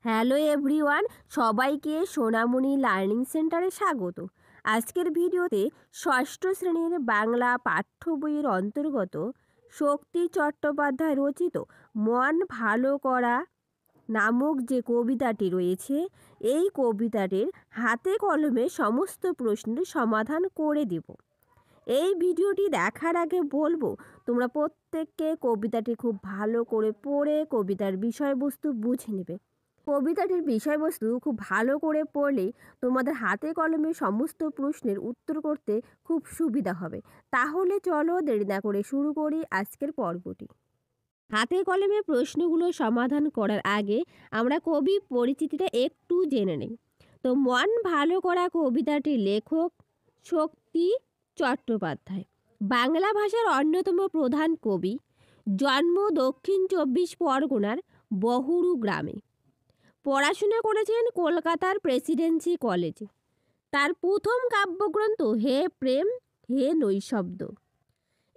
Hello everyone, সবাইকে সোনামণি learning সেন্টারে স্বাগত। আজকের ভিডিওতে ষষ্ঠ শ্রেণীর বাংলা পাঠ্য বইয়ের অন্তর্গত শক্তি চট্টোপাধ্যায় রচিত মন ভালো করা নামক যে কবিতাটি রয়েছে, এই কবিতাটির হাতে কলমে সমস্ত প্রশ্নের সমাধান করে দেব। এই ভিডিওটি দেখার আগে বলবো, তোমরা প্রত্যেককে কবিতাটি খুব ভালো করে পড়ে কবিতার বিষয়বস্তু বুঝে নেবে। কবিতাটির বিষয়বস্তু খুব ভালো করে পড়লে তোমাদের হাতে কলমে সমস্ত প্রশ্নের উত্তর করতে খুব সুবিধা হবে। তাহলে চলো দেরি না করে শুরু করি আজকের পর্বটি। হাতে কলমে প্রশ্নগুলো সমাধান করার আগে আমরা কবি পরিচিতিটা একটু জেনে নিই। তো মন ভালো করা কবিতাটির লেখক শক্তি চট্টোপাধ্যায়, বাংলা ভাষার অন্যতম প্রধান কবি। জন্ম দক্ষিণ 24 পরগনার বহুরু গ্রামে। পড়াশোনা করেছেন কলকাতার প্রেসিডেন্সি কলেজে। তার প্রথম কাব্যগ্রন্থ হে প্রেম হে নৈশব্দ।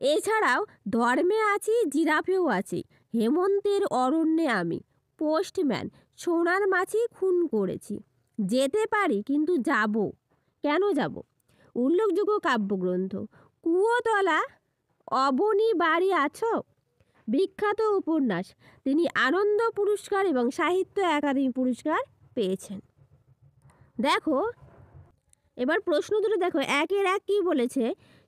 এছাড়াও ধর্মে আছি জিরাফেও আছি, হেমন্তের অরণ্যে আমি, পোস্টম্যান, সোনার মাছি খুন করেছি, যেতে পারি কিন্তু যাব কেন যাব। উল্লেখযোগ্য কাব্যগ্রন্থ কুয়োতলা, অবনী বাড়ি আছো। বিখ্যাত উপন্যাস, তিনি আনন্দ পুরস্কার এবং সাহিত্য একাডেমি পুরস্কার পেয়েছেন। দেখো এবার প্রশ্ন দুটো দেখো, একের এক কী বলেছে।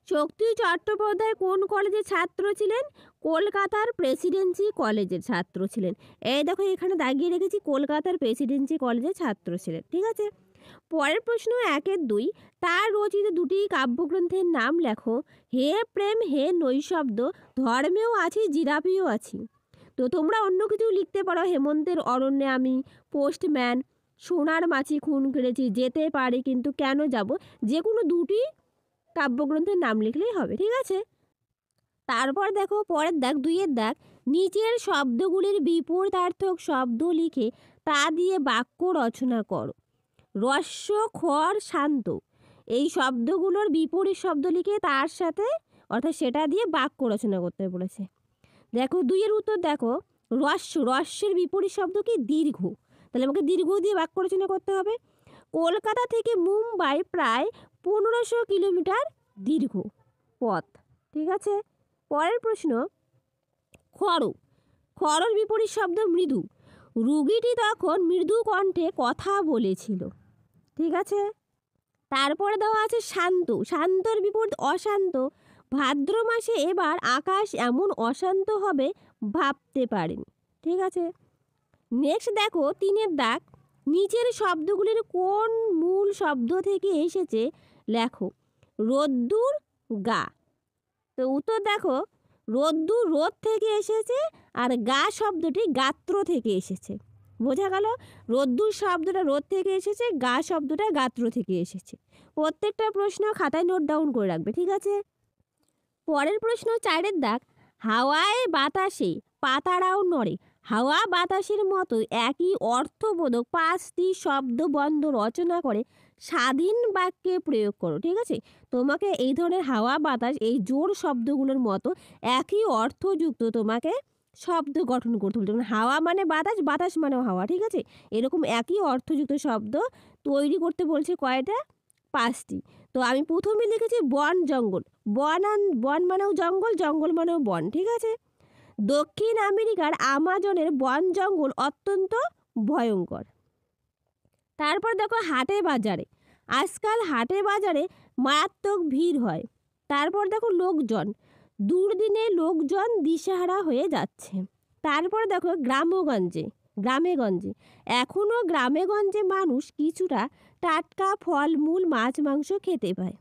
শক্তি চট্টোপাধ্যায় কোন কলেজের ছাত্র ছিলেন? কলকাতার প্রেসিডেন্সি কলেজের ছাত্র ছিলেন। এই দেখো এখানে দাগিয়ে রেখেছি, কলকাতার প্রেসিডেন্সি কলেজের ছাত্র ছিলেন। ঠিক আছে। পরের প্রশ্ন 1-2, তার রচিত দুটি কাব্যগ্রন্থের নাম লেখো। হে প্রেম হে নৈশব্দ, ধর্মেও আছি জিরাফেও আছি। তো তোমরা অন্য কিছু লিখতে পারো, হেমন্তের অরণ্যে আমি, পোস্টম্যান, সোনার মাছি খুন করেছি, যেতে পারি কিন্তু কেন যাব। যে কোনো দুটি কাব্যগ্রন্থের নাম লিখলেই হবে। ঠিক আছে। তারপর দেখো পরের দাগ, 2-এর দাগ, নিচের শব্দগুলির বিপরীতার্থক শব্দ লিখে তা দিয়ে বাক্য রচনা করো। রস্য খর শান্ত, এই শব্দগুলোর বিপরীত শব্দ লিখে তার সাথে অর্থাৎ সেটা দিয়ে বাক্য রচনা করতে বলেছে। দেখো 2-এর উত্তর দেখো, রস্যের বিপরীত শব্দ কি? দীর্ঘ। তাহলে আমাকে দীর্ঘ দিয়ে বাক্য রচনা করতে হবে। কলকাতা থেকে মুম্বাই প্রায় 1500 কিলোমিটার দীর্ঘ পথ। ঠিক আছে। পরের প্রশ্ন, খরর বিপরীত শব্দ মৃদু। রুগীটি তখন মৃদু কণ্ঠে কথা বলেছিল। ঠিক আছে। তারপরে দেওয়া আছে শান্তর বিপরীত অশান্ত। ভাদ্র মাসে এবার আকাশ এমন অশান্ত হবে ভাবতে পারেনি। ঠিক আছে। নেক্সট দেখো 3-এর দাগ, নিচের শব্দগুলির কোন মূল শব্দ থেকে এসেছে লেখো। রোদ্দুর গা। তো উত্তর দেখো, রোদ্দুর রোদ থেকে এসেছে আর গা শব্দটি গাত্র থেকে এসেছে। বোঝা গেল? রোদ্দুর শব্দটা রোদ থেকে এসেছে, গা শব্দটা গাত্র থেকে এসেছে। প্রত্যেকটা প্রশ্ন খাতায় নোট ডাউন করে রাখবে। ঠিক আছে। পরের প্রশ্ন 4-এর দাগ, হাওয়ায় বাতাসে পাতারাও নড়ে। হাওয়া বাতাসের মতো একই অর্থবোধক 5টি শব্দবন্ধ রচনা করে স্বাধীন বাক্যে প্রয়োগ করো। ঠিক আছে। তোমাকে এই ধরনের হাওয়া বাতাস এই জোর শব্দগুলোর মতো একই অর্থযুক্ত তোমাকে শব্দ গঠন করতে বলছে। যেমন হাওয়া মানে বাতাস, বাতাস মানেও হাওয়া। ঠিক আছে। এরকম একই অর্থযুক্ত শব্দ তৈরি করতে বলছে কয়টা? 5টি। তো আমি প্রথমে লিখেছি বন জঙ্গল। বন মানেও জঙ্গল, জঙ্গল মানেও বন। ঠিক আছে। দক্ষিণ আমেরিকার আমাজনের বন জঙ্গল অত্যন্ত ভয়ঙ্কর। তারপর দেখো হাটে বাজারে, আজকাল হাটে বাজারে মারাত্মক ভিড় হয়। তারপর দেখো লোকজন, দুর্দিনে লোকজন দিশেহারা হয়ে যাচ্ছে। তারপর দেখো গ্রামে গঞ্জে এখনও গ্রামে গঞ্জে মানুষ কিছুটা টাটকা ফলমূল মাছ মাংস খেতে পায়।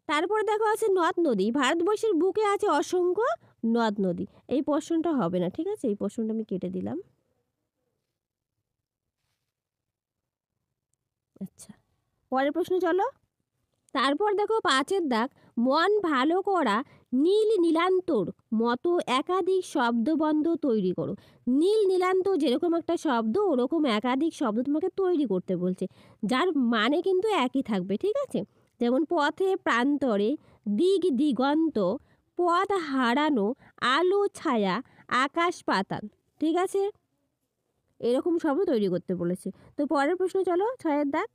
তারপর দেখো আছে নদ নদী, ভারতবর্ষের বুকে আছে অসংখ্য নদ নদী। এই প্রশ্নটা হবে না। ঠিক আছে, এই প্রশ্নটা আমি কেটে দিলাম। আচ্ছা, পরের প্রশ্ন চলো। তারপর দেখো 5-এর দাগ, মন ভালো করা নীলান্তর মতো একাধিক শব্দবন্ধ তৈরি করো। নীলান্ত যেরকম একটা শব্দ, ওরকম একাধিক শব্দ তোমাকে তৈরি করতে বলছে, যার মানে কিন্তু একই থাকবে। ঠিক আছে। যেমন পথে প্রান্তরে, দিগন্ত, পথ হারানো, আলো ছায়া, আকাশ পাতাল। ঠিক আছে। এরকম শব্দ তৈরি করতে বলেছে। তো পরের প্রশ্ন চলো, 6 দাগ।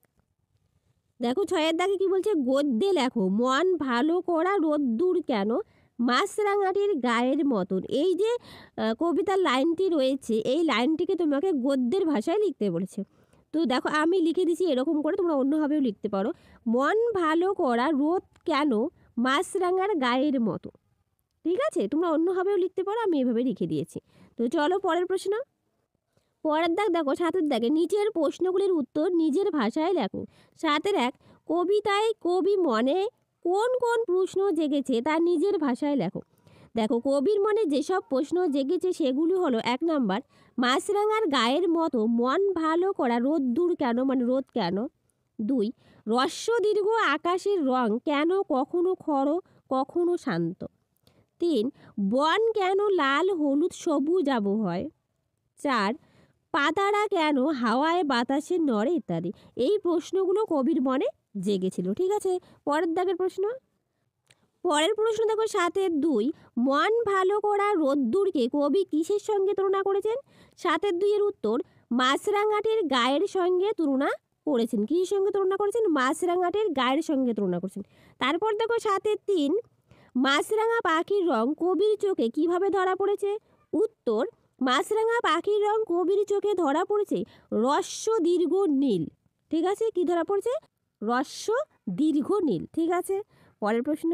দেখো 6 দাগে কি বলছে, গদ্যে লেখো মন ভালো করা রোদ্দুর কেন মাছরাঙাটির গায়ের মতন। এই যে কবিতার লাইনটি রয়েছে, এই লাইনটিকে তোমাকে গদ্যের ভাষায় লিখতে বলেছে। তো দেখো আমি লিখে দিছি এরকম করে, তোমরা অন্যভাবেও লিখতে পারো। মন ভালো করা রোদ কেন মাছরাঙার গায়ের মতো। ঠিক আছে, তোমরা অন্যভাবেও লিখতে পারো, আমি এভাবে লিখে দিয়েছি। তো চলো পরের প্রশ্ন। পরের দাগ দেখো 7 দাগে, নিচের প্রশ্নগুলির উত্তর নিজের ভাষায় লেখো। 7-1, কবিতায় কবি মনে কোন কোন প্রশ্ন জেগেছে তা নিজের ভাষায় লেখো। দেখো কবির মনে যেসব প্রশ্ন জেগেছে সেগুলি হলো, 1 নাম্বার, মাছরাঙার গায়ের মতো মন ভালো করা রোদ্দুর কেন, মানে রোদ কেন। 2, হ্রস্ব দীর্ঘ আকাশের রং কেন কখনো খড় কখনো শান্ত। 3, বন কেন লাল হলুদ সবুজ আবহ হয়। 4, পাতারা কেন হাওয়ায় বাতাসে নড়ে ইত্যাদি। এই প্রশ্নগুলো কবির মনে জেগেছিল। ঠিক আছে, পরের দাগের প্রশ্ন। পরের প্রশ্ন দেখো 7-2, মন ভালো করা রোদ্দুরকে কবি কিসের সঙ্গে তুলনা করেছেন। 7-2 এর উত্তর, মাছরাঙাটির গায়ের সঙ্গে তুলনা করেছেন। কিসের সঙ্গে তুলনা করেছেন, মাছরাঙাটির গায়ের সঙ্গে তুলনা করেছেন। তারপর দেখো 7-3, মাছরাঙা পাখির রং কবির চোখে কিভাবে ধরা পড়েছে। উত্তর, মাছরাঙা পাখির রং কবির চোখে ধরা পড়েছে হ্রস্ব দীর্ঘ নীল। ঠিক আছে, কি ধরা পড়েছে, হ্রস্ব দীর্ঘ নীল। ঠিক আছে, পরের প্রশ্ন।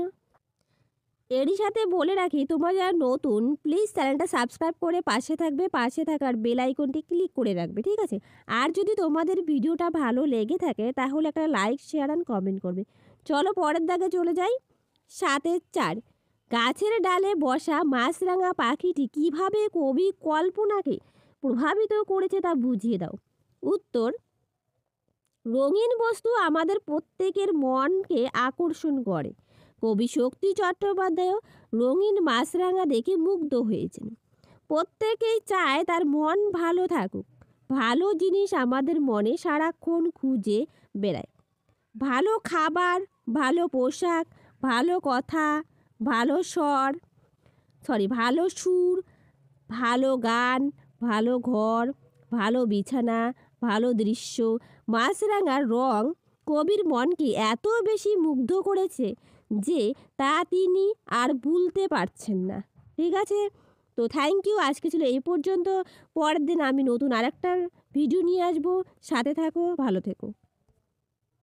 এরই সাথে বলে রাখি, তোমরা যারা নতুন প্লিজ চ্যানেলটা সাবস্ক্রাইব করে পাশে থাকবে, পাশে থাকার বেল আইকনটি ক্লিক করে রাখবে। ঠিক আছে, আর যদি তোমাদের ভিডিওটা ভালো লেগে থাকে তাহলে একটা লাইক শেয়ার অ্যান্ড কমেন্ট করবে। চলো পরের দাগে চলে যাই। 7-4, গাছের ডালে বসা মাছরাঙা পাখিটি কিভাবে কবি কল্পনাকে প্রভাবিত করেছে তা বুঝিয়ে দাও। উত্তর, রঙিন বস্তু আমাদের প্রত্যেকের মনকে আকর্ষণ করে। কবি শক্তি চট্টোপাধ্যায়ও রঙিন মাছরাঙা দেখে মুগ্ধ হয়েছেন। প্রত্যেকেই চায় তার মন ভালো থাকুক। ভালো জিনিস আমাদের মনে সারাক্ষণ খুঁজে বেড়ায়। ভালো খাবার, ভালো পোশাক, ভালো কথা, ভালো ভালো সুর, ভালো গান, ভালো ঘর, ভালো বিছানা, ভালো দৃশ্য, মাছরাঙার রং কবির মনকে এত বেশি মুগ্ধ করেছে যে তা তিনি আর ভুলতে পারছেন না। ঠিক আছে, তো থ্যাংক ইউ, আজকে ছিল এই পর্যন্ত। পরের দিন আমি নতুন আরেকটা ভিডিও নিয়ে আসবো। সাথে থাকো, ভালো থেকো।